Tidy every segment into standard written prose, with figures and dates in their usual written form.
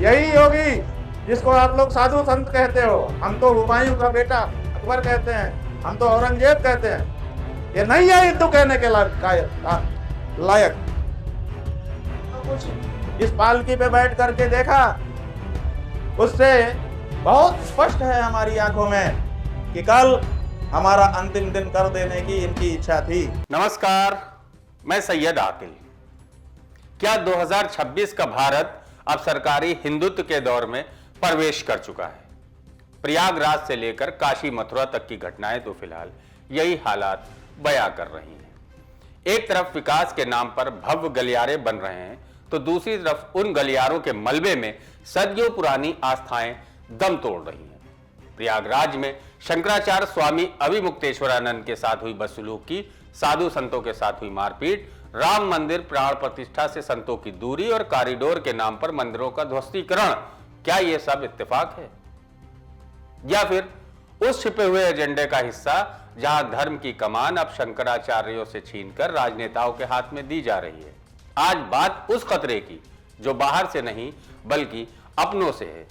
यही योगी जिसको आप लोग साधु संत कहते हो। हम तो हुमायूं का बेटा अकबर कहते हैं, हम तो औरंगजेब कहते हैं। ये नहीं है हिंदू कहने के लायक। तो कुछ इस पालकी पे बैठ करके देखा, उससे बहुत स्पष्ट है हमारी आंखों में कि कल हमारा अंतिम दिन कर देने की इनकी इच्छा थी। नमस्कार, मैं सैयद आकिल। क्या 2026 का भारत अब सरकारी हिंदुत्व के दौर में प्रवेश कर चुका है? प्रयागराज से लेकर काशी मथुरा तक की घटनाएं तो फिलहाल यही हालात बयां कर रही हैं। एक तरफ विकास के नाम पर भव्य गलियारे बन रहे हैं, तो दूसरी तरफ उन गलियारों के मलबे में सदियों पुरानी आस्थाएं दम तोड़ रही हैं। प्रयागराज में शंकराचार्य स्वामी अविमुक्तेश्वरानंद के साथ हुई बदसलूकी, साधु संतों के साथ हुई मारपीट, राम मंदिर प्राण प्रतिष्ठा से संतों की दूरी और कॉरिडोर के नाम पर मंदिरों का ध्वस्तीकरण, क्या यह सब इत्तेफाक है या फिर उस छिपे हुए एजेंडे का हिस्सा जहां धर्म की कमान अब शंकराचार्यों से छीनकर राजनेताओं के हाथ में दी जा रही है? आज बात उस खतरे की जो बाहर से नहीं बल्कि अपनों से है।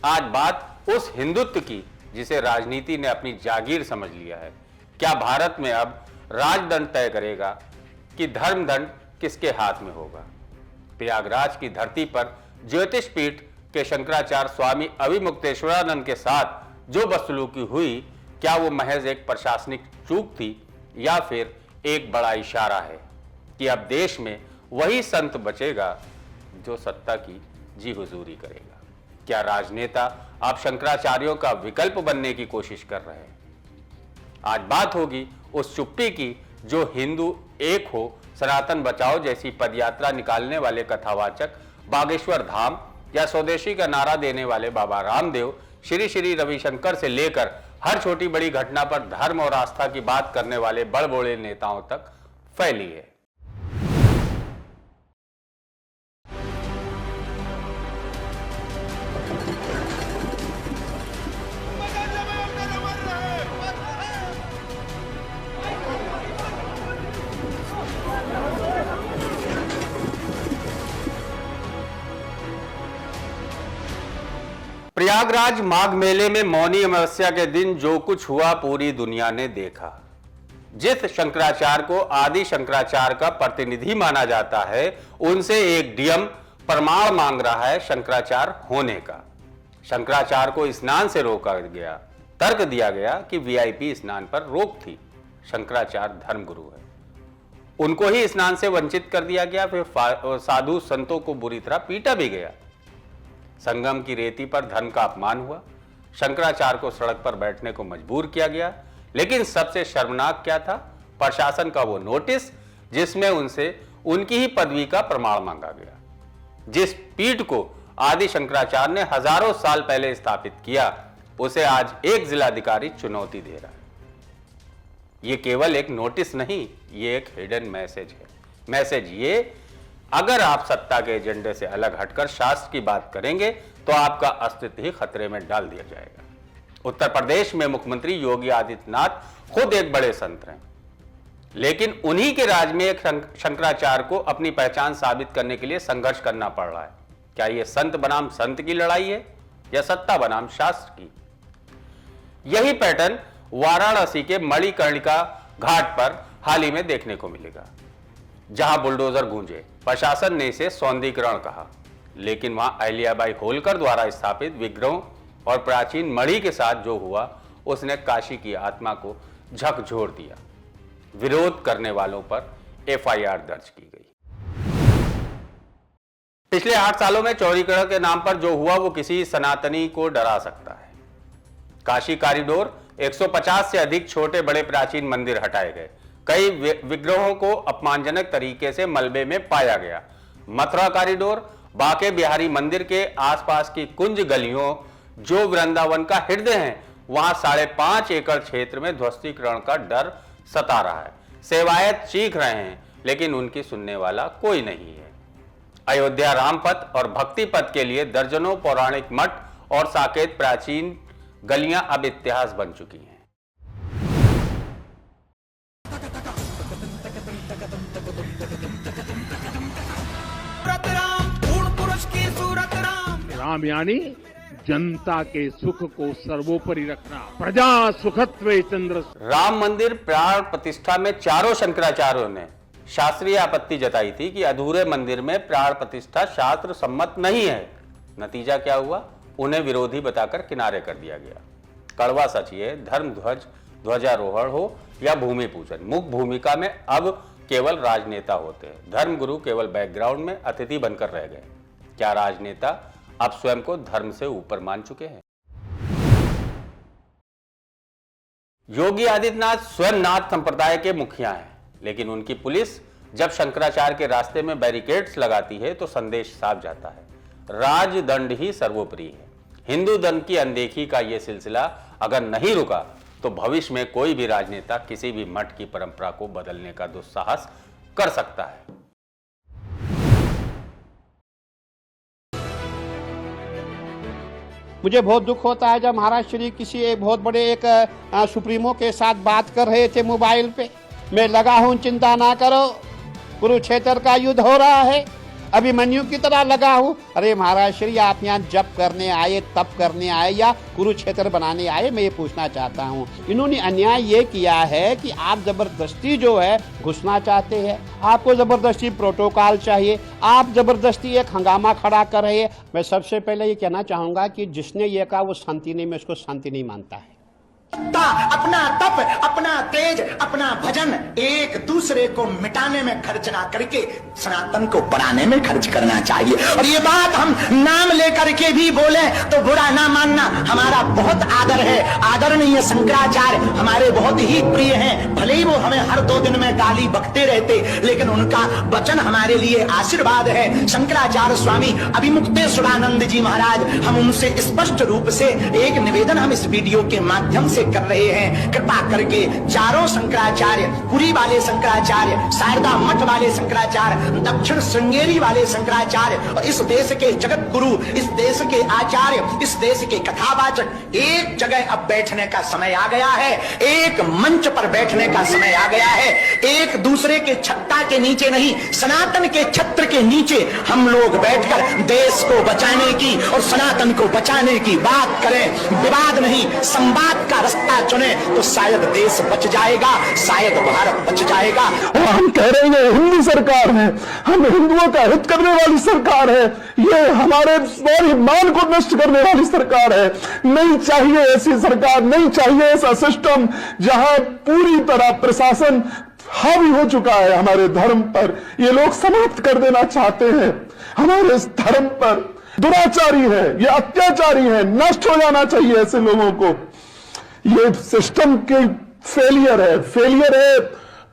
आज बात उस हिंदुत्व की जिसे राजनीति ने अपनी जागीर समझ लिया है। क्या भारत में अब राजदंड तय करेगा कि धर्मदंड किसके हाथ में होगा? प्रयागराज की धरती पर ज्योतिष पीठ के शंकराचार्य स्वामी अविमुक्तेश्वरानंद के साथ जो बदसलूकी हुई, क्या वो महज एक प्रशासनिक चूक थी या फिर एक बड़ा इशारा है कि अब देश में वही संत बचेगा जो सत्ता की जी हुजूरी करेगा? क्या राजनेता आप शंकराचार्यों का विकल्प बनने की कोशिश कर रहे हैं? आज बात होगी उस चुप्पी की जो हिंदू एक हो, सनातन बचाओ जैसी पदयात्रा निकालने वाले कथावाचक बागेश्वर धाम या स्वदेशी का नारा देने वाले बाबा रामदेव, श्री श्री रविशंकर से लेकर हर छोटी बड़ी घटना पर धर्म और आस्था की बात करने वाले बड़बोले नेताओं तक फैली है। प्रयागराज माघ मेले में मौनी अमावस्या के दिन जो कुछ हुआ पूरी दुनिया ने देखा। जिस शंकराचार्य को आदि शंकराचार्य का प्रतिनिधि माना जाता है, उनसे एक डीएम प्रमाण मांग रहा है शंकराचार्य होने का। शंकराचार्य को स्नान से रोका गया, तर्क दिया गया कि वीआईपी स्नान पर रोक थी। शंकराचार्य धर्मगुरु है, उनको ही स्नान से वंचित कर दिया गया। फिर साधु संतों को बुरी तरह पीटा भी गया। संगम की रेती पर धर्म का अपमान हुआ। शंकराचार्य को सड़क पर बैठने को मजबूर किया गया। लेकिन सबसे शर्मनाक क्या था? प्रशासन का वो नोटिस जिसमें उनसे उनकी ही पदवी का प्रमाण मांगा गया। जिस पीठ को आदि शंकराचार्य ने हजारों साल पहले स्थापित किया, उसे आज एक जिलाधिकारी चुनौती दे रहा है। यह केवल एक नोटिस नहीं, ये एक हिडन मैसेज है। मैसेज ये, अगर आप सत्ता के एजेंडे से अलग हटकर शास्त्र की बात करेंगे तो आपका अस्तित्व ही खतरे में डाल दिया जाएगा। उत्तर प्रदेश में मुख्यमंत्री योगी आदित्यनाथ खुद एक बड़े संत हैं, लेकिन उन्हीं के राज में एक शंकराचार्य को अपनी पहचान साबित करने के लिए संघर्ष करना पड़ रहा है। क्या यह संत बनाम संत की लड़ाई है या सत्ता बनाम शास्त्र की? यही पैटर्न वाराणसी के मणिकर्णिका घाट पर हाल ही में देखने को मिलेगा, जहां बुलडोजर गूंजे। प्रशासन ने इसे सौंदर्यीकरण कहा, लेकिन वहां अहिल्याबाई होलकर द्वारा स्थापित विग्रहों और प्राचीन मणि के साथ जो हुआ, उसने काशी की आत्मा को झकझोर दिया। विरोध करने वालों पर एफआईआर दर्ज की गई। पिछले 8 सालों में चौड़ीकरण के नाम पर जो हुआ वो किसी सनातनी को डरा सकता है। काशी कॉरिडोर 150 से अधिक छोटे बड़े प्राचीन मंदिर हटाए गए। कई विग्रहों को अपमानजनक तरीके से मलबे में पाया गया। मथुरा कॉरिडोर, बांके बिहारी मंदिर के आसपास की कुंज गलियों जो वृंदावन का हृदय हैं, वहां 5.5 एकड़ क्षेत्र में ध्वस्तीकरण का डर सता रहा है। सेवायत चीख रहे हैं, लेकिन उनकी सुनने वाला कोई नहीं है। अयोध्या रामपथ और भक्ति पथ के लिए दर्जनों पौराणिक मठ और साकेत प्राचीन गलियां अब इतिहास बन चुकी हैं। राम यानी जनता के सुख को सर्वोपरि रखना। प्रजा सुखत्वे चंद्र। राम मंदिर प्राण प्रतिष्ठा में चारों शंकराचार्यों ने शास्त्रीय आपत्ति जताई थी कि अधूरे मंदिर में प्राण प्रतिष्ठा शास्त्र सम्मत नहीं है। नतीजा क्या हुआ? उन्हें विरोधी बताकर किनारे कर दिया गया। कड़वा सच ये, धर्म ध्वज ध्वजारोहण हो या भूमि पूजन, मुख्य भूमिका में अब केवल राजनेता होते हैं। धर्मगुरु केवल बैकग्राउंड में अतिथि बनकर रह गए। क्या राजनेता अब स्वयं को धर्म से ऊपर मान चुके हैं? योगी आदित्यनाथ स्वयं नाथ संप्रदाय के मुखिया हैं, लेकिन उनकी पुलिस जब शंकराचार्य के रास्ते में बैरिकेड्स लगाती है तो संदेश साफ जाता है, राजदंड ही सर्वोपरि है। हिंदू धर्म की अनदेखी का यह सिलसिला अगर नहीं रुका तो भविष्य में कोई भी राजनेता किसी भी मठ की परंपरा को बदलने का दुस्साहस कर सकता है। मुझे बहुत दुख होता है जब महाराज श्री किसी एक बहुत बड़े एक सुप्रीमो के साथ बात कर रहे थे मोबाइल पे। मैं लगा हूं, चिंता ना करो, कुरुक्षेत्र का युद्ध हो रहा है, अभिमन्यु की तरह लगा हूं। अरे महाराज श्री, आप यहाँ जप करने आए, तप करने आए या कुरुक्षेत्र बनाने आए? मैं ये पूछना चाहता हूँ। इन्होंने अन्याय ये किया है कि आप जबरदस्ती जो है घुसना चाहते हैं, आपको जबरदस्ती प्रोटोकॉल चाहिए, आप जबरदस्ती एक हंगामा खड़ा कर रहे हैं। मैं सबसे पहले ये कहना चाहूंगा कि जिसने ये कहा वो शांति नहीं, मैं उसको शांति नहीं मानता है। अपना तप, अपना तेज, अपना भजन एक दूसरे को मिटाने में खर्च ना करके सनातन को बढ़ाने में खर्च करना चाहिए। और ये बात हम नाम लेकर के भी बोले तो बुरा ना मानना। हमारा बहुत आदर है, आदरणीय शंकराचार्य हमारे बहुत ही प्रिय हैं। भले ही वो हमें हर 2 दिन में गाली बकते रहते, लेकिन उनका वचन हमारे लिए आशीर्वाद है। शंकराचार्य स्वामी अभिमुक्तेश्वरानंद जी महाराज, हम उनसे स्पष्ट रूप से एक निवेदन हम इस वीडियो के माध्यम से कर रहे हैं। कृपा करके चारों शंकराचार्य, पुरी वाले शंकराचार्य, शारदा मठ वाले शंकराचार्य, दक्षिण श्रृंगेरी वाले शंकराचार्य और इस देश के जगत गुरु, इस देश के आचार्य, इस देश के कथावाचक एक जगह अब बैठने का समय आ गया है। एक मंच पर बैठने का समय आ गया है। एक दूसरे के छत्ता के नीचे नहीं, सनातन के छत्र के नीचे हम लोग बैठकर देश को बचाने की और सनातन को बचाने की बात करें। विवाद नहीं, संवाद का रास्ता चुने तो शायद देश बच जाएगा, शायद भारत बच जाएगा। और हम कह रहे हैं हिंदू सरकार है, हम हिंदुओं का हित करने वाली सरकार है, ये हमारे स्वाभिमान को नष्ट करने वाली सरकार है। नहीं चाहिए ऐसी सरकार, नहीं चाहिए ऐसा सिस्टम जहां पूरी तरह प्रशासन हावी हो चुका है हमारे धर्म पर। ये लोग समाप्त कर देना चाहते हैं हमारे इस धर्म पर। दुराचारी है, ये अत्याचारी है, नष्ट हो जाना चाहिए ऐसे लोगों को। ये सिस्टम की फेलियर है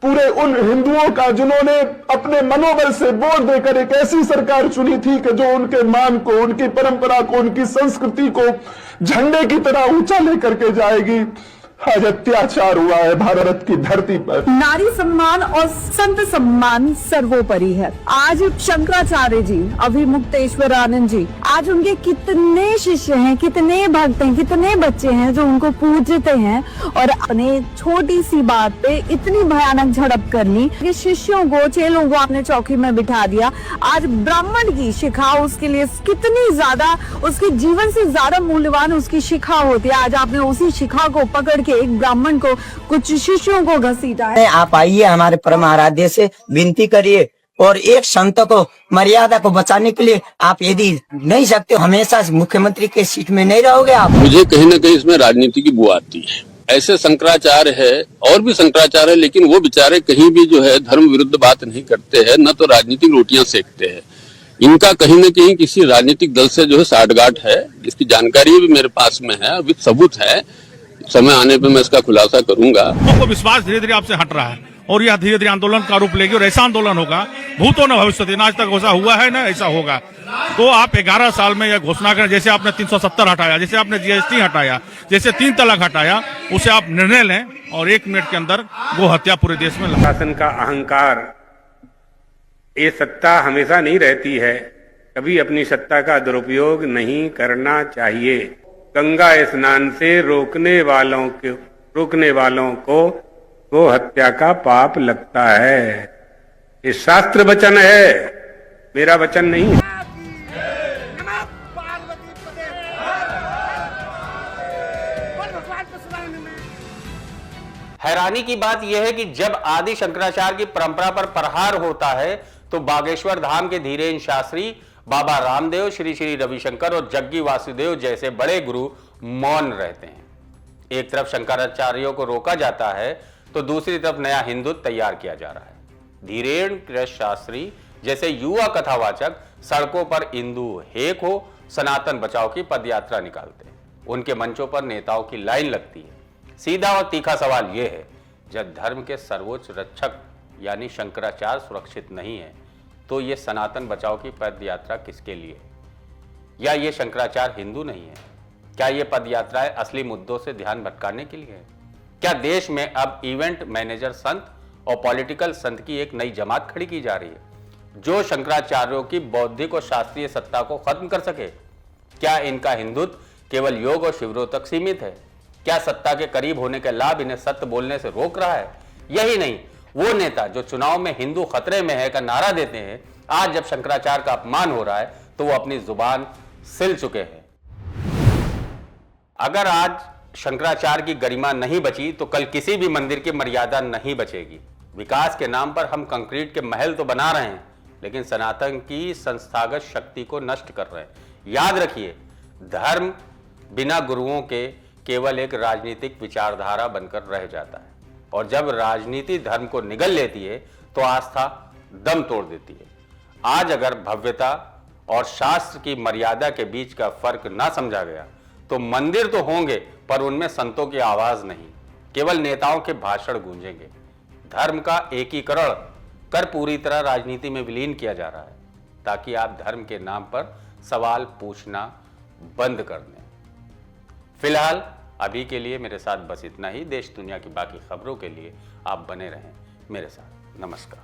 पूरे उन हिंदुओं का जिन्होंने अपने मनोबल से वोट देकर एक ऐसी सरकार चुनी थी कि जो उनके मान को, उनकी परंपरा को, उनकी संस्कृति को झंडे की तरह ऊंचा लेकर के जाएगी। आज अत्याचार हुआ है भारत की धरती पर। नारी सम्मान और संत सम्मान सर्वोपरि है। आज शंकराचार्य जी, अभिमुक्तेश्वरानंद जी, आज उनके कितने शिष्य हैं, कितने भक्त हैं, कितने बच्चे हैं जो उनको पूजते हैं और अपने छोटी सी बात पे इतनी भयानक झड़प करनी। ये शिष्यों को, चेलों को आपने चौकी में बिठा दिया। आज ब्राह्मण की शिखा उसके लिए कितनी ज्यादा, उसके जीवन से ज्यादा मूल्यवान उसकी शिखा होती है। आज आपने उसी शिखा को पकड़ के एक ब्राह्मण को, कुछ शिष्यों को घसीटा है। आप आइए, हमारे परम आराध्य से विनती करिए और एक संत को, मर्यादा को बचाने के लिए आप यदि नहीं सकते, हमेशा मुख्यमंत्री के सीट में नहीं रहोगे आप। मुझे कहीं न कहीं इसमें राजनीति की बू आती है। ऐसे शंकराचार्य है और भी शंकराचार्य है, लेकिन वो बेचारे कहीं भी जो है धर्म विरुद्ध बात नहीं करते हैं, न तो राजनीतिक रोटियां सेकते हैं। इनका कहीं न कहीं किसी राजनीतिक दल से जो है साठगांठ है, इसकी जानकारी भी मेरे पास में है, विद सबूत है। समय आने पे मैं इसका खुलासा करूंगा। को विश्वास धीरे धीरे आपसे हट रहा है और यह धीरे धीरे आंदोलन का रूप लेगी और ऐसा आंदोलन होगा, भूतो न भविष्यति, ना आज तक ऐसा हुआ है ना ऐसा होगा। तो आप 11 साल में यह घोषणा करें, जैसे आपने 370 हटाया, जैसे आपने GST हटाया, जैसे 3 तलाक हटाया, उसे आप निर्णय लें और 1 मिनट के अंदर गो हत्या पूरे देश में। शासन का अहंकार, ये सत्ता हमेशा नहीं रहती है, कभी अपनी सत्ता का दुरुपयोग नहीं करना चाहिए। गंगा स्नान से रोकने वालों को गो हत्या का पाप लगता है। ये शास्त्र वचन है, मेरा वचन नहीं है। हैरानी की बात यह है कि जब आदि शंकराचार्य की परंपरा पर प्रहार होता है तो बागेश्वर धाम के धीरेन्द्र शास्त्री, बाबा रामदेव, श्री श्री रविशंकर और जग्गी वासुदेव जैसे बड़े गुरु मौन रहते हैं। एक तरफ शंकराचार्यों को रोका जाता है तो दूसरी तरफ नया हिंदुत्व तैयार किया जा रहा है। धीरेन्द्र शास्त्री जैसे युवा कथावाचक सड़कों पर हिंदू हेक हो सनातन बचाओ की पदयात्रा निकालते हैं। उनके मंचों पर नेताओं की लाइन लगती है। सीधा और तीखा सवाल यह है, जब धर्म के सर्वोच्च रक्षक यानी शंकराचार्य सुरक्षित नहीं है तो यह सनातन बचाओ की पदयात्रा किसके लिए? या ये शंकराचार्य हिंदू नहीं है? क्या ये पदयात्राएं असली मुद्दों से ध्यान भटकाने के लिए है? क्या देश में अब इवेंट मैनेजर संत और पॉलिटिकल संत की एक नई जमात खड़ी की जा रही है जो शंकराचार्यों की बौद्धिक और शास्त्रीय सत्ता को खत्म कर सके? क्या इनका हिंदुत्व केवल योग और शिविरों तक सीमित है? क्या सत्ता के करीब होने के लाभ इन्हें सत्य बोलने से रोक रहा है? यही नहीं, वो नेता जो चुनाव में हिंदू खतरे में है का नारा देते हैं, आज जब शंकराचार्य का अपमान हो रहा है तो वो अपनी जुबान सिल चुके हैं। अगर आज शंकराचार्य की गरिमा नहीं बची तो कल किसी भी मंदिर की मर्यादा नहीं बचेगी। विकास के नाम पर हम कंक्रीट के महल तो बना रहे हैं लेकिन सनातन की संस्थागत शक्ति को नष्ट कर रहे हैं। याद रखिए, धर्म बिना गुरुओं के केवल एक राजनीतिक विचारधारा बनकर रह जाता है और जब राजनीति धर्म को निगल लेती है तो आस्था दम तोड़ देती है। आज अगर भव्यता और शास्त्र की मर्यादा के बीच का फर्क ना समझा गया तो मंदिर तो होंगे पर उनमें संतों की आवाज नहीं, केवल नेताओं के भाषण गूंजेंगे। धर्म का एकीकरण कर पूरी तरह राजनीति में विलीन किया जा रहा है ताकि आप धर्म के नाम पर सवाल पूछना बंद कर दें। फिलहाल अभी के लिए मेरे साथ बस इतना ही। देश दुनिया की बाकी खबरों के लिए आप बने रहें मेरे साथ। नमस्कार।